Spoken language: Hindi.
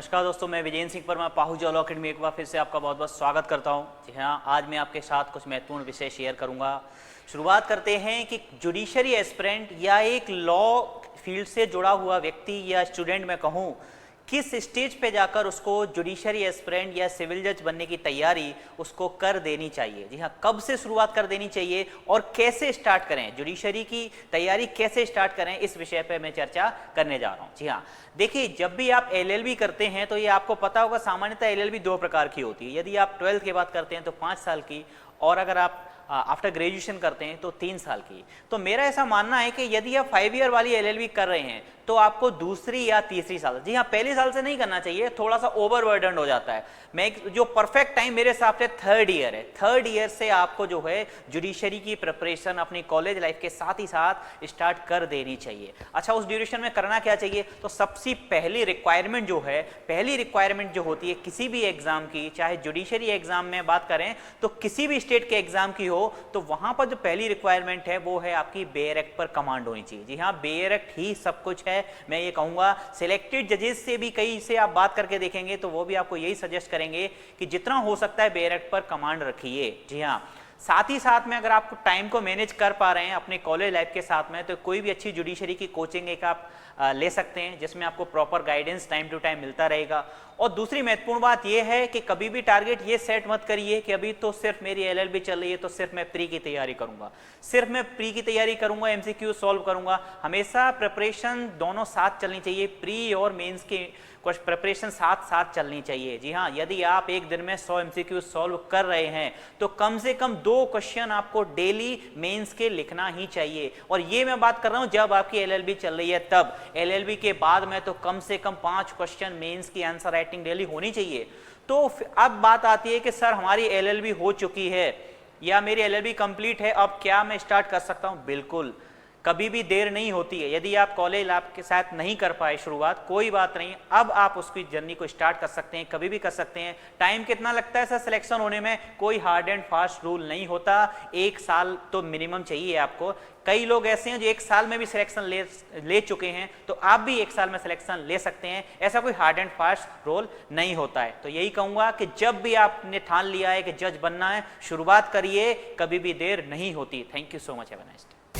नमस्कार दोस्तों, मैं विजेंद्र सिंह परमार पाहुजा लॉ अकेडमी एक बार फिर से आपका बहुत बहुत स्वागत करता हूं। जी हाँ, आज मैं आपके साथ कुछ महत्वपूर्ण विषय शेयर करूंगा। शुरुआत करते हैं कि जुडिशरी एस्पिरेंट या एक लॉ फील्ड से जुड़ा हुआ व्यक्ति या स्टूडेंट मैं कहूं, किस स्टेज पे जाकर उसको जुडिशरी एस्पिरेंट या सिविल जज बनने की तैयारी उसको कर देनी चाहिए। जी हाँ, कब से शुरुआत कर देनी चाहिए और कैसे स्टार्ट करें, जुडिशरी की तैयारी कैसे स्टार्ट करें, इस विषय पे मैं चर्चा करने जा रहा हूँ। जी हाँ, देखिए, जब भी आप एलएलबी करते हैं तो ये आपको पता होगा, सामान्यतः एलएलबी दो प्रकार की होती है। यदि आप 12th के बाद करते हैं तो 5 साल की, और अगर आप आफ्टर ग्रेजुएशन करते हैं तो 3 साल की। तो मेरा ऐसा मानना है कि यदि आप 5 ईयर वाली एलएलबी कर रहे हैं तो आपको दूसरी या तीसरी साल, जी हाँ, पहली साल से नहीं करना चाहिए, थोड़ा सा ओवरबर्डन हो जाता है। मैं जो परफेक्ट टाइम मेरे हिसाब से 3rd ईयर है। 3rd ईयर से आपको जो है जुडिशरी की प्रिपरेशन अपनी कॉलेज लाइफ के साथ ही साथ स्टार्ट कर देनी चाहिए। अच्छा, उस ड्यूरेशन में करना क्या चाहिए? तो सबसे पहली रिक्वायरमेंट जो है, पहली रिक्वायरमेंट जो होती है किसी भी एग्जाम की, चाहे जुडिशरी एग्जाम में बात करें तो किसी भी स्टेट के एग्जाम की हो, तो वहां पर जो पहली रिक्वायरमेंट है वो है आपकी बेयर एक्ट पर कमांड होनी चाहिए। जी हाँ, बेयर एक्ट ही सब कुछ है। मैं ये कहूंगा, सिलेक्टेड जजेस से भी कई से आप बात करके देखेंगे तो वो भी आपको यही सजेस्ट करेंगे कि जितना हो सकता है बेयर एक्ट पर कमांड रखिए। जी हाँ, साथ ही साथ में अगर आप टाइम को मैनेज कर पा रहे हैं अपने कॉलेज लाइफ के साथ में, तो कोई भी अच्छी जुडिशरी की कोचिंग एक आप ले सकते हैं, जिसमें आपको proper guidance time to time मिलता रहेगा। और दूसरी महत्वपूर्ण बात यह है कि कभी भी टारगेट ये सेट मत करिए कि अभी तो सिर्फ मेरी एलएलबी चल रही है तो सिर्फ मैं प्री की तैयारी करूंगा, सिर्फ मैं प्री की तैयारी करूंगा, एमसीक्यू सॉल्व करूंगा। हमेशा प्रिपरेशन दोनों साथ चलनी चाहिए, प्री और मेंस की कुछ प्रिपरेशन साथ साथ चलनी चाहिए। जी हाँ, यदि आप एक दिन में 100 एमसीक्यू सॉल्व कर रहे हैं तो कम से कम 2 क्वेश्चन आपको डेली मेंस के लिखना ही चाहिए। और ये मैं बात कर रहा हूं जब आपकी एलएलबी चल रही है तब। एलएलबी के बाद में तो कम से कम 5 क्वेश्चन मेंस की आंसर राइटिंग डेली होनी चाहिए। तो अब बात आती है कि सर हमारी एलएलबी हो चुकी है या मेरी एलएलबी कंप्लीट है, अब क्या मैं स्टार्ट कर सकता हूं? बिल्कुल, कभी भी देर नहीं होती है। यदि आप कॉलेज आपके साथ नहीं कर पाए शुरुआत, कोई बात नहीं, अब आप उसकी जर्नी को स्टार्ट कर सकते हैं, कभी भी कर सकते हैं। टाइम कितना लगता है सर सिलेक्शन होने में? कोई हार्ड एंड फास्ट रूल नहीं होता, 1 साल तो मिनिमम चाहिए आपको। कई लोग ऐसे हैं जो 1 साल में भी सिलेक्शन ले चुके हैं, तो आप भी 1 साल में सिलेक्शन ले सकते हैं। ऐसा कोई हार्ड एंड फास्ट रूल नहीं होता है। तो यही कहूंगा कि जब भी आपने ठान लिया है कि जज बनना है, शुरुआत करिए, कभी भी देर नहीं होती। Thank you so much, have a nice day.